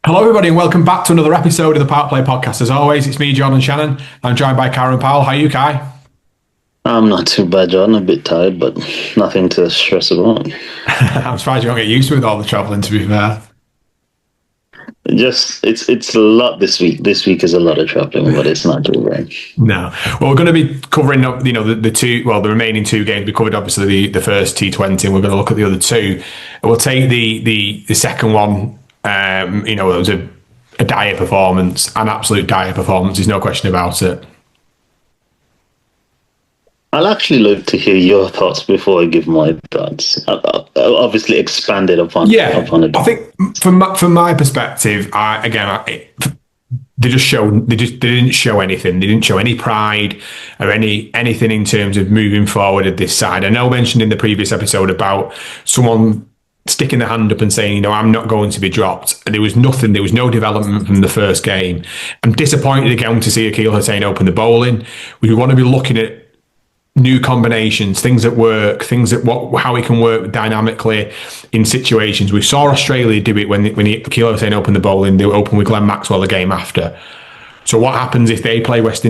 Hello, everybody, and welcome back to another episode of the PowettPlay Podcast. As always, it's me, John and Shannon. I'm joined by Kieran Powell. How are you, Kai? I'm not too bad, John. A bit tired, but nothing to stress about. I'm surprised you don't get used to it with all the travelling, to be fair. Just it's a lot this week. This week is a lot of traveling, but it's not too bad. No. Well, we're going to be covering, the remaining two games. We covered, obviously, the first T20, and we're going to look at the other two. And we'll take the second one. It was a dire performance, an absolute dire performance. There's no question about it. I'll actually like to hear your thoughts before I give my thoughts. I obviously expanded upon it. I think from my perspective, they didn't show anything. They didn't show any pride or anything in terms of moving forward at this side. I know I mentioned in the previous episode about someone sticking their hand up and saying, I'm not going to be dropped. There was nothing. There was no development from the first game. I'm disappointed again to see Akil Hussain open the bowling. We want to be looking at new combinations, things that work, how it can work dynamically in situations. We saw Australia do it when Akil Hussain opened the bowling. They opened with Glenn Maxwell the game after. So what happens if they play if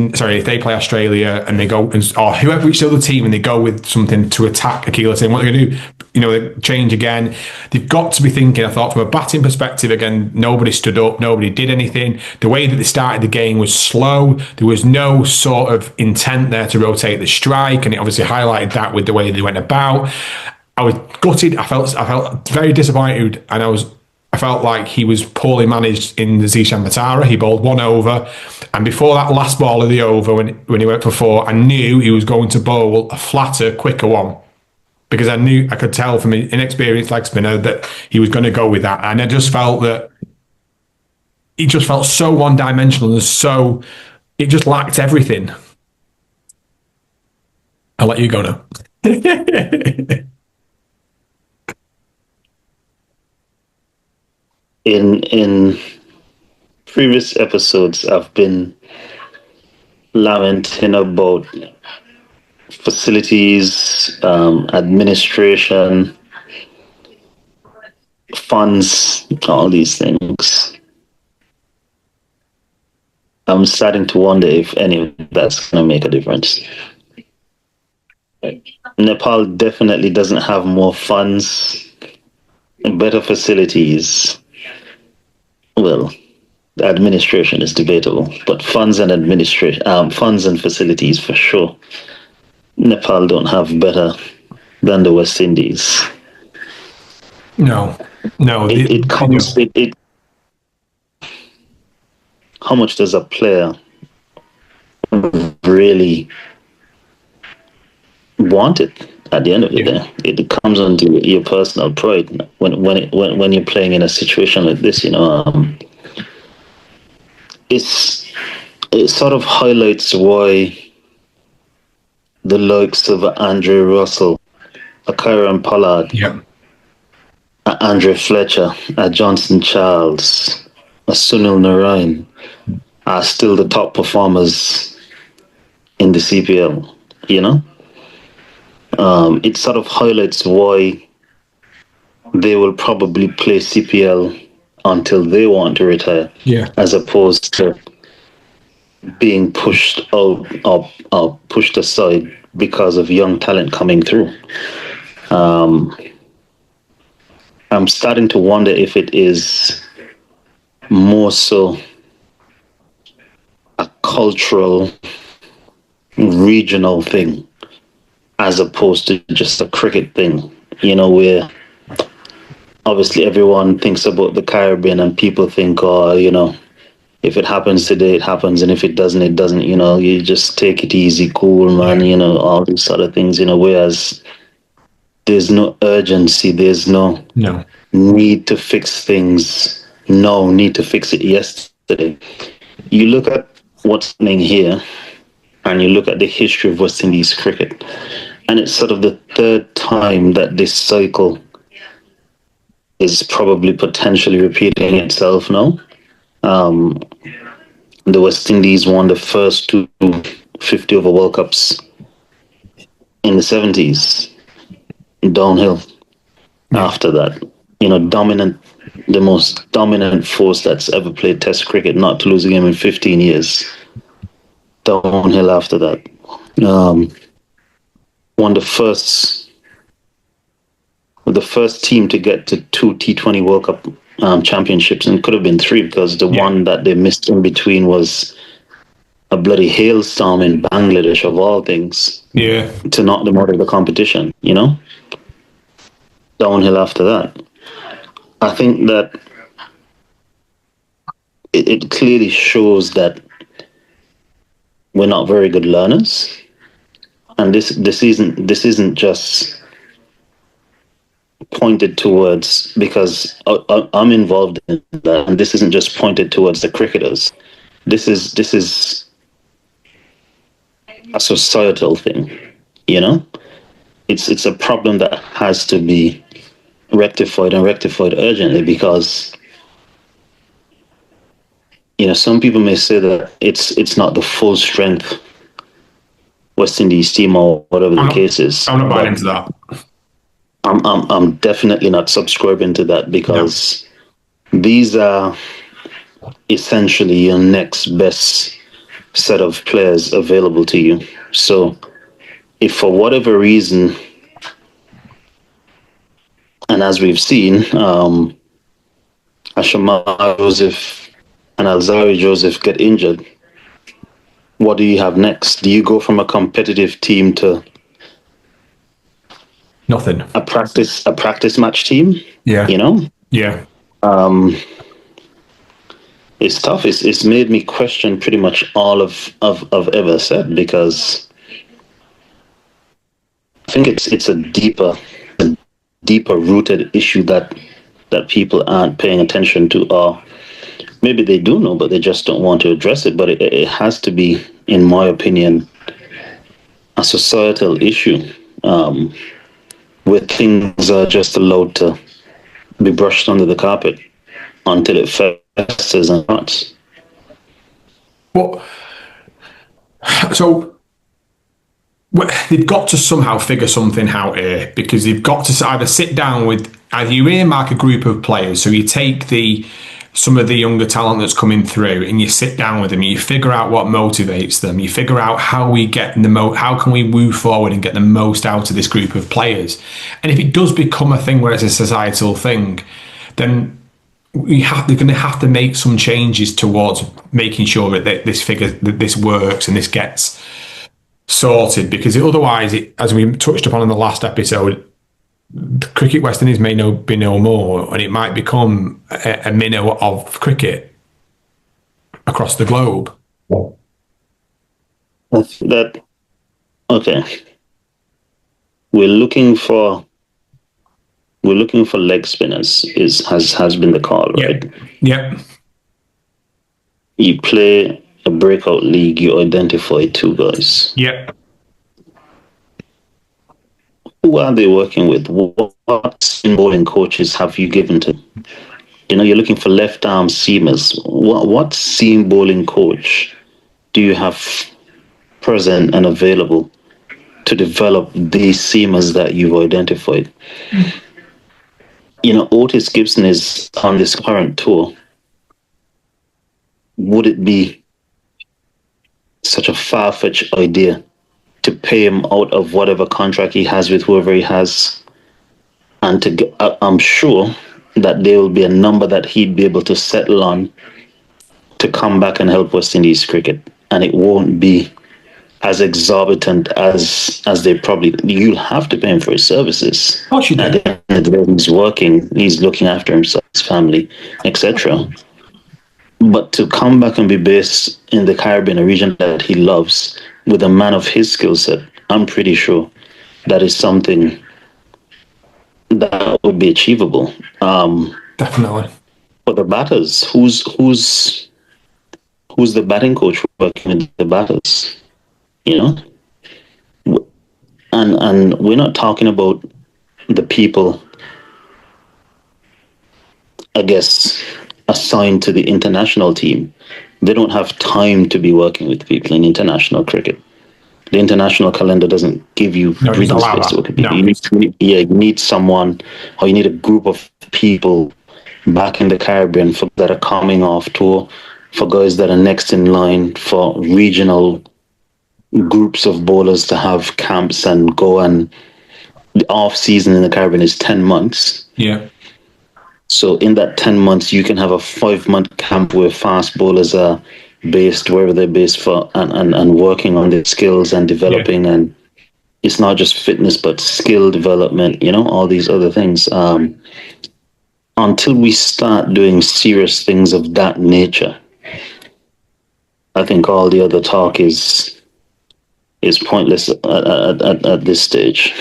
they play Australia and they go, or whoever, which other team, and they go with something to attack Akil Hussain? What are they going to do? They change again. They've got to be thinking, I thought, from a batting perspective, again, nobody stood up, nobody did anything. The way that they started the game was slow. There was no sort of intent there to rotate the strike, and it obviously highlighted that with the way they went about. I was gutted. I felt very disappointed, and I felt like he was poorly managed in the Zishan Matara. He bowled one over, and before that last ball of the over, when he went for four, I knew he was going to bowl a flatter, quicker one, because I could tell from an inexperienced leg spinner that he was going to go with that, and I just felt that he just felt so one-dimensional and it just lacked everything. I'll let you go now. In previous episodes, I've been lamenting about facilities, administration, funds, all these things. I'm starting to wonder if any of that's going to make a difference. Nepal definitely doesn't have more funds, better facilities. Well, the administration is debatable, but funds and facilities for sure. Nepal don't have better than the West Indies. No. How much does a player really want it? At the end of the day, it comes on to your personal pride when you're playing in a situation like this. It sort of highlights why the likes of Andre Russell, a Kieran Powell, a Andre Fletcher, a Johnson Charles, a Sunil Narayan are still the top performers in the CPL. It sort of highlights why they will probably play CPL until they want to retire, as opposed to being pushed out or pushed aside because of young talent coming through. I'm starting to wonder if it is more so a cultural, regional thing, as opposed to just a cricket thing, where obviously everyone thinks about the Caribbean and people think, if it happens today, it happens, and if it doesn't, it doesn't, you just take it easy, cool, man, all these sort of things, whereas there's no urgency, there's no need to fix things, need to fix it yesterday. You look at what's happening here, and you look at the history of West Indies cricket, and it's sort of the third time that this cycle is probably potentially repeating itself now. The West Indies won the first two 50-over World Cups in the 70s, downhill after that. dominant, the most dominant force that's ever played Test cricket, not to lose a game in 15 years. Downhill after that. Won the first team to get to two T20 World Cup championships, and could have been three, because the one that they missed in between was a bloody hailstorm in Bangladesh, of all things, to knock them out of the competition, Downhill after that. I think that it clearly shows that we're not very good learners, and this isn't just pointed towards, because I'm involved in that, and this isn't just pointed towards the cricketers. This is a societal thing, It's a problem that has to be rectified urgently, because some people may say that it's not the full strength West Indies team or whatever the case is. I'm not buying into that. I'm definitely not subscribing to that, because these are essentially your next best set of players available to you. So if for whatever reason, and as we've seen, Ashamar Joseph and Alzari Joseph get injured, what do you have next? Do you go from a competitive team to nothing? A practice match team? Yeah. Yeah. It's tough. It's made me question pretty much all of ever said, because I think it's a deeper rooted issue that people aren't paying attention to, or maybe they do know, but they just don't want to address it. But it has to be, in my opinion, a societal issue, where things are just allowed to be brushed under the carpet until it festers and rots. Well, so they've got to somehow figure something out here, because they've got to either sit down with, either you earmark a group of players, so you take some of the younger talent that's coming through and you sit down with them, you figure out what motivates them, you figure out how we get how can we move forward and get the most out of this group of players. And if it does become a thing where it's a societal thing, then they're going to have to make some changes towards making sure that this works and this gets sorted, because otherwise, as we touched upon in the last episode, Cricket West Indies may be no more, and it might become a minnow of cricket across the globe. Okay. We're looking for leg spinners. Has been the call, right? Yep. You play a breakout league. You identify two guys. Yep. Who are they working with? What bowling coaches have you given to? You're looking for left arm seamers. What seam bowling coach do you have present and available to develop these seamers that you've identified? Otis Gibson is on this current tour. Would it be such a far-fetched idea to pay him out of whatever contract he has with whoever he has? And I'm sure that there will be a number that he'd be able to settle on to come back and help West Indies cricket. And it won't be as exorbitant as they probably... You'll have to pay him for his services. Of course you do. At the end of the day, he's working, he's looking after himself, his family, etc. But to come back and be based in the Caribbean, a region that he loves, with a man of his skill set, I'm pretty sure that is something that would be achievable. Definitely. For the batters, who's the batting coach working with the batters? And we're not talking about the people, I guess, assigned to the international team. They don't have time to be working with people in international cricket. The international calendar doesn't give you breathing space to work with people. You need someone, or you need a group of people back in the Caribbean for that are coming off tour, for guys that are next in line, for regional groups of bowlers to have camps and go. And the off season in the Caribbean is 10 months. Yeah. So in that 10 months, you can have a 5-month camp where fast bowlers are based wherever they're based for and working on their skills and developing. And it's not just fitness, but skill development, all these other things. Until we start doing serious things of that nature, I think all the other talk is pointless at this stage.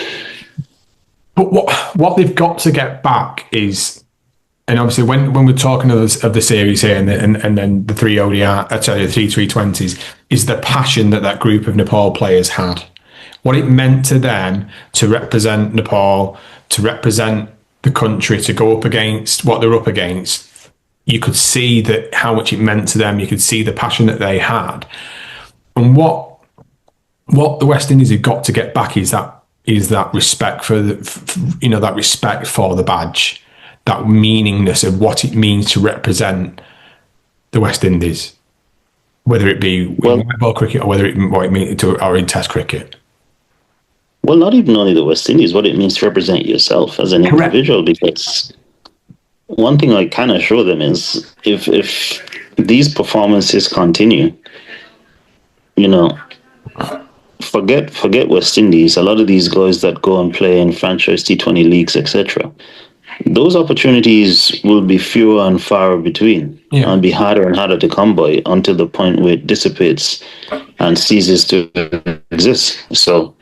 But what they've got to get back is, and obviously when we're talking of the series here and then the three the three 320s, is the passion that group of Nepal players had. What it meant to them to represent Nepal, to represent the country, to go up against what they're up against. You could see that how much it meant to them. You could see the passion that they had. And what the West Indies have got to get back is that respect for that respect for the badge, that meaningness of what it means to represent the West Indies, whether it be in white ball cricket or what it means or in Test cricket. Well, not even only the West Indies, what it means to represent yourself as an individual, because one thing I can assure them is if these performances continue, forget West Indies. A lot of these guys that go and play in franchise T20 leagues, etc., those opportunities will be fewer and far between, and be harder and harder to come by until the point where it dissipates and ceases to exist. So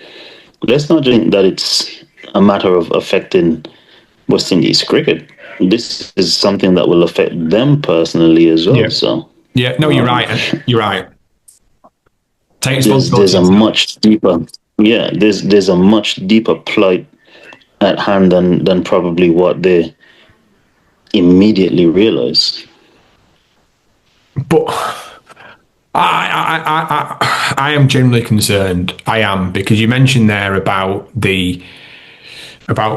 let's not think that it's a matter of affecting West Indies cricket. This is something that will affect them personally as well. You're right. You're right. There's a much deeper, there's a much deeper plight at hand than probably what they immediately realize. But I am genuinely concerned. I am, because you mentioned there about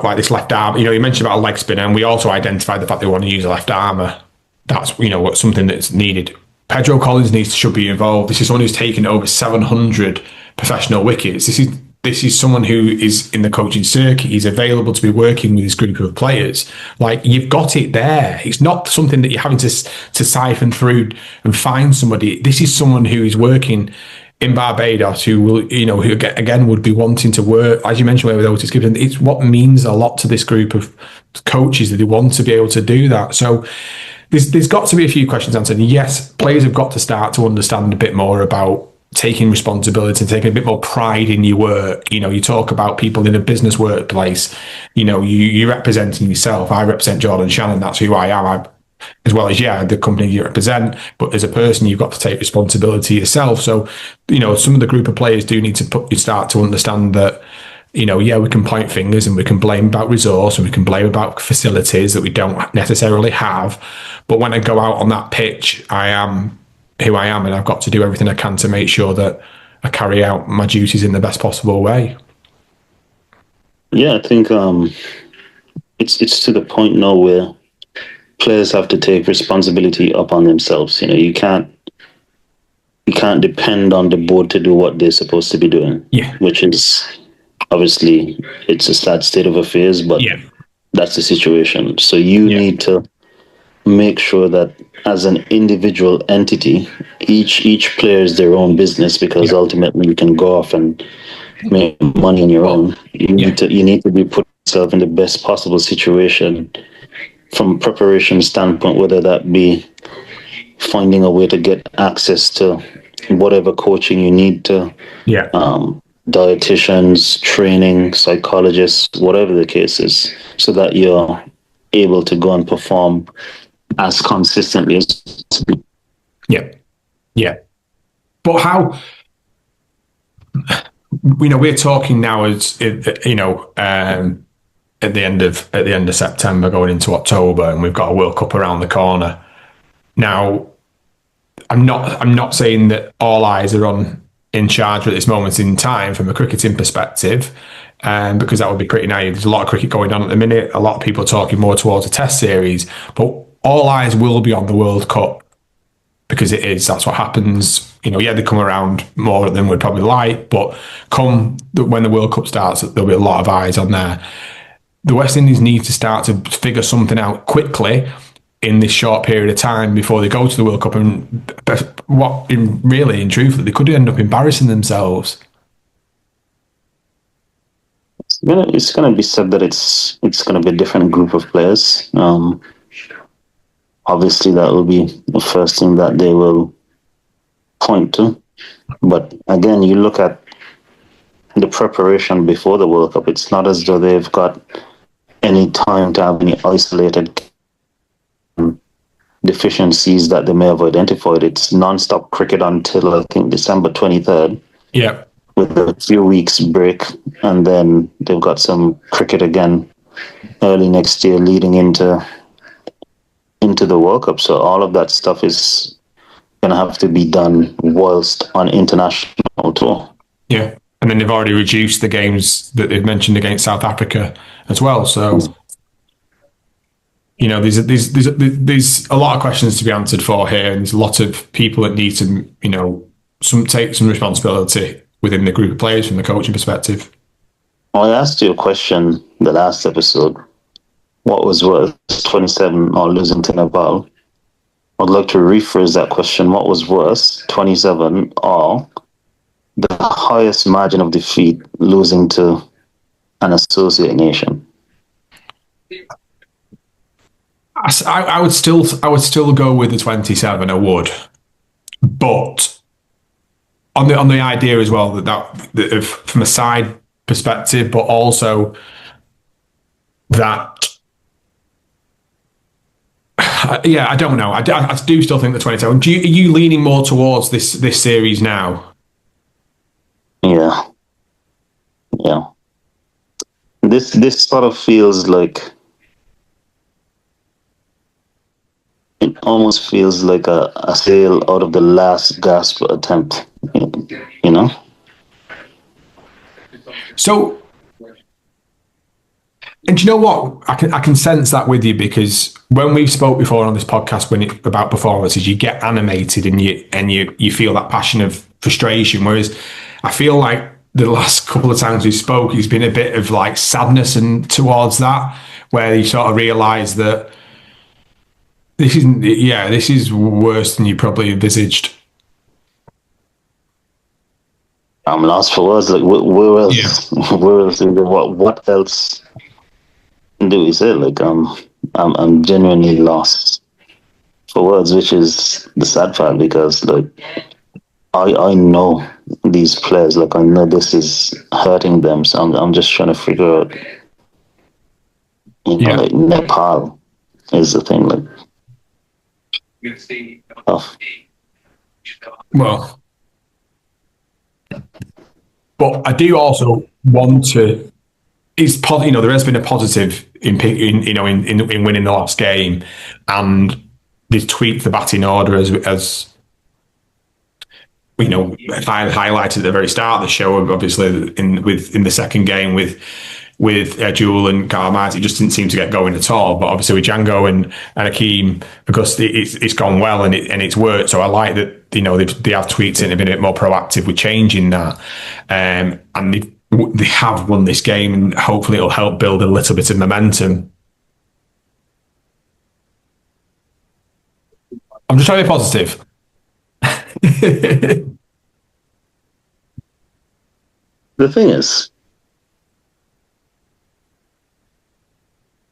like this left arm. You mentioned about a leg spinner, and we also identified the fact they want to use a left armour. That's what's something that's needed. Pedro Collins should be involved. This is someone who's taken over 700 professional wickets. This is someone who is in the coaching circuit. He's available to be working with this group of players. Like, you've got it there. It's not something that you're having to siphon through and find somebody. This is someone who is working in Barbados, who will, who again would be wanting to work, as you mentioned, with Otis Gibson. It's what means a lot to this group of coaches that they want to be able to do that. So there's got to be a few questions answered. Yes, players have got to start to understand a bit more about taking responsibility and taking a bit more pride in your work. You talk about people in a business workplace, you're representing yourself. I represent Jordan Shannon. That's who I am. As well as, the company you represent, but as a person, you've got to take responsibility yourself. So, some of the group of players do need to start to understand that, we can point fingers and we can blame about resource and we can blame about facilities that we don't necessarily have. But when I go out on that pitch, I am who I am, and I've got to do everything I can to make sure that I carry out my duties in the best possible way. Yeah, I think it's to the point now where players have to take responsibility upon themselves. You can't depend on the board to do what they're supposed to be doing. Yeah, which is obviously, it's a sad state of affairs, but that's the situation. So you need to make sure that as an individual entity, each player is their own business, because ultimately you can go off and make money on your own. You need to be put yourself in the best possible situation from a preparation standpoint, whether that be finding a way to get access to whatever coaching you need to, dietitians, training, psychologists, whatever the case is, so that you're able to go and perform as consistently as possible. Yeah. But how, we're talking now as, at the end of September going into October, and we've got a World Cup around the corner. Now, I'm not saying that all eyes are in charge at this moment in time from a cricketing perspective. because that would be pretty nice. There's a lot of cricket going on at the minute. A lot of people are talking more towards a test series, but all eyes will be on the World Cup because that's what happens. They come around more than we'd probably like, but when the World Cup starts, there'll be a lot of eyes on there. The West Indies need to start to figure something out quickly in this short period of time before they go to the World Cup. And in truth, they could end up embarrassing themselves. It's gonna be said that it's gonna be a different group of players. Obviously, that will be the first thing that they will point to. But again, you look at the preparation before the World Cup. It's not as though they've got any time to have any isolated deficiencies that they may have identified. It's non-stop cricket until I think December 23rd. Yeah. With a few weeks break, and then they've got some cricket again early next year leading into the World Cup. So all of that stuff is going to have to be done whilst on international tour. Yeah. And then they've already reduced the games that they've mentioned against South Africa as well. So, there's a lot of questions to be answered for here, and there's a lot of people that need to, take some responsibility within the group of players from the coaching perspective. I asked you a question the last episode. What was worse, 27 or losing to Nepal? I'd like to rephrase that question. What was worse, 27 or the highest margin of defeat, losing to an associate nation? I would still go with the 27. I would, but on the idea as well that from a side perspective, but also that. Yeah, I don't know. I do still think the 27. Are you leaning more towards this series now? Yeah. This sort of feels like it almost feels like a sail out of the last gasp attempt. So. And do you know what? I can sense that with you, because when we've spoke before on this podcast about performances, you get animated and you feel that passion of frustration. Whereas I feel like the last couple of times we spoke, it's been a bit of like sadness and towards that, where you sort of realise that this is worse than you probably envisaged. I'm lost for words. Like where else? Yeah. Where else? What else? Do we say? Like I'm genuinely lost for words, which is the sad part, because like I know these players, like I know this is hurting them, so I'm just trying to figure out, like Nepal is the thing, like tough. Well, but I do also want to. There has been a positive in winning the last game, and they've tweaked the batting order as I highlighted at the very start of the show. Obviously, in the second game with Jewel and Karmaz, it just didn't seem to get going at all. But obviously with Django and Akeem, because it's gone well and it's worked. So I like that they have tweaked it and been a bit more proactive with changing that, and they have won this game, and hopefully it'll help build a little bit of momentum. I'm just trying to be positive. The thing is,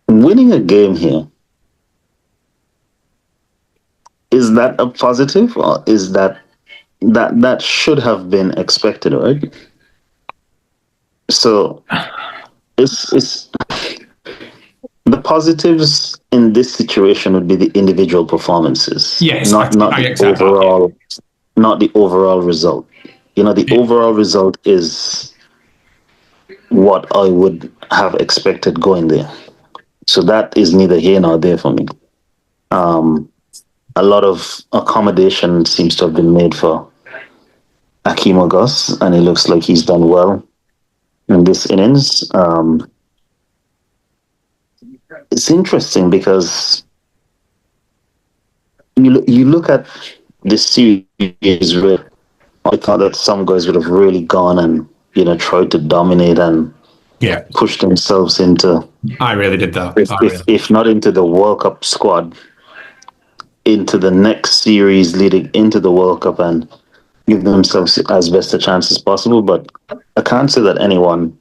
winning a game here, is that a positive, or is that should have been expected, right? So it's the positives in this situation would be the individual performances. Yes, not the overall, not the overall result. The overall result is what I would have expected going there. So that is neither here nor there for me. A lot of accommodation seems to have been made for Akeem Gus, and it looks like he's done well. in this innings. It's interesting because you look at this series where I thought that some guys would have really gone and tried to dominate and push themselves into. I really did that. If not into the World Cup squad, into the next series leading into the World Cup and give themselves as best a chance as possible. But I can't say that anyone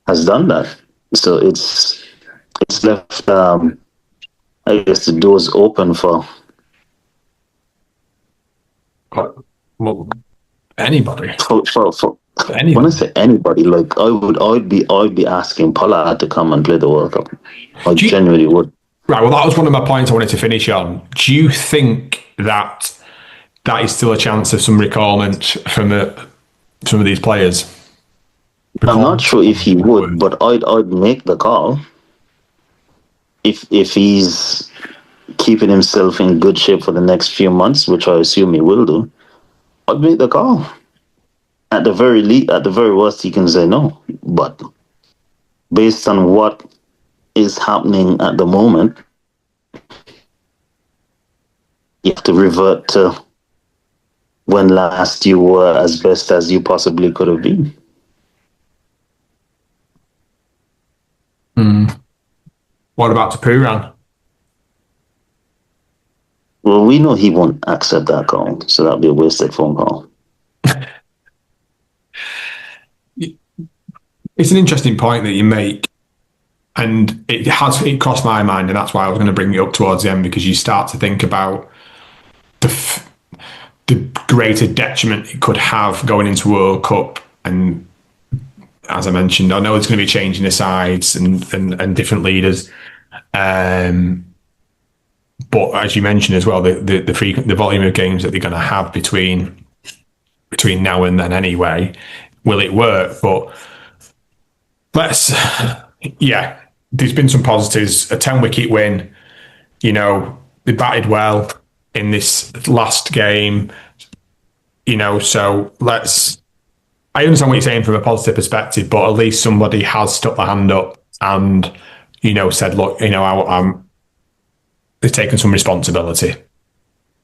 has done that. So it's left, I guess, the doors open for anybody. For anybody. When I say anybody, like I'd be asking Pollard to come and play the World Cup. I genuinely would. Right. Well, that was one of my points I wanted to finish on. Do you think that is still a chance of some recallment from some of these players? I'm not sure if he would, but I'd make the call if he's keeping himself in good shape for the next few months, which I assume he will do. I'd make the call. At the very worst, he can say no. But based on what is happening at the moment, you have to revert to when last you were as best as you possibly could have been. What about Tapuran? Well, we know he won't accept that call, so that'll be a wasted phone call. It's an interesting point that you make, and it crossed my mind, and that's why I was going to bring it up towards the end, because you start to think about the greater detriment it could have going into World Cup. And as I mentioned, I know it's going to be changing the sides and different leaders. But as you mentioned as well, the volume of games that they're going to have between now and then anyway, will it work? But there's been some positives. A 10-wicket win, they batted well in this last game, so I understand what you're saying from a positive perspective, but at least somebody has stuck their hand up and, said, look, they've taken some responsibility.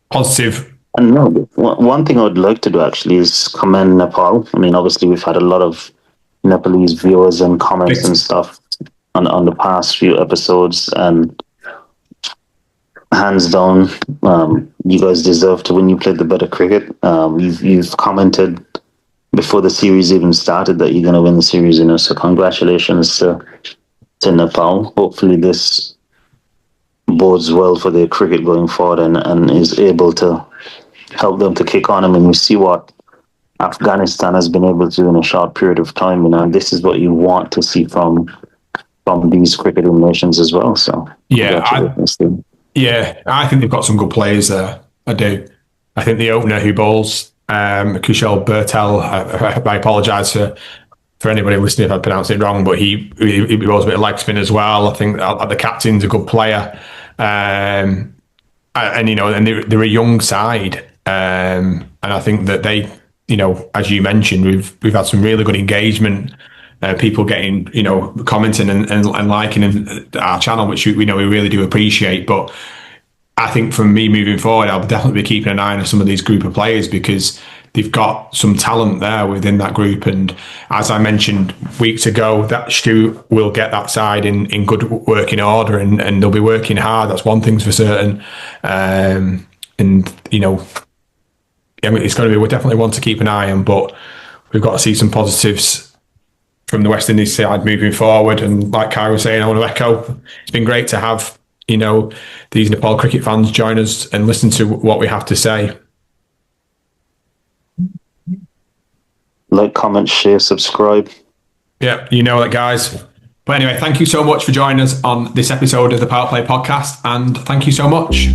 Positive. And no, one thing I would like to do actually is commend Nepal. I mean, obviously we've had a lot of Nepalese viewers and comments and stuff on the past few episodes, and hands down, you guys deserve to win. You played the better cricket. You've commented before the series even started that you're going to win the series, so congratulations to Nepal. Hopefully this bodes well for their cricket going forward and is able to help them to kick on. I mean, we see what Afghanistan has been able to do in a short period of time, and this is what you want to see from these cricketing nations as well. So I think they've got some good players there. I do. I think the opener who bowls, Kushal Bertel, I apologise for anybody listening if I pronounced it wrong, but he bowls a bit of leg spin as well. I think the captain's a good player, and they're a young side, and I think that they, as you mentioned, we've had some really good engagement. People getting, commenting and liking our channel, which we really do appreciate. But I think for me moving forward, I'll definitely be keeping an eye on some of these group of players because they've got some talent there within that group. And as I mentioned weeks ago, that Stu will get that side in good working order and they'll be working hard. That's one thing's for certain. It's going to be, we definitely want to keep an eye on, but we've got to see some positives from the West Indies side moving forward. And like Kai was saying, I want to echo, it's been great to have, these Nepal cricket fans join us and listen to what we have to say. Like, comment, share, subscribe. Yeah, you know that, guys. But anyway, thank you so much for joining us on this episode of the PowettPlay Podcast, and thank you so much.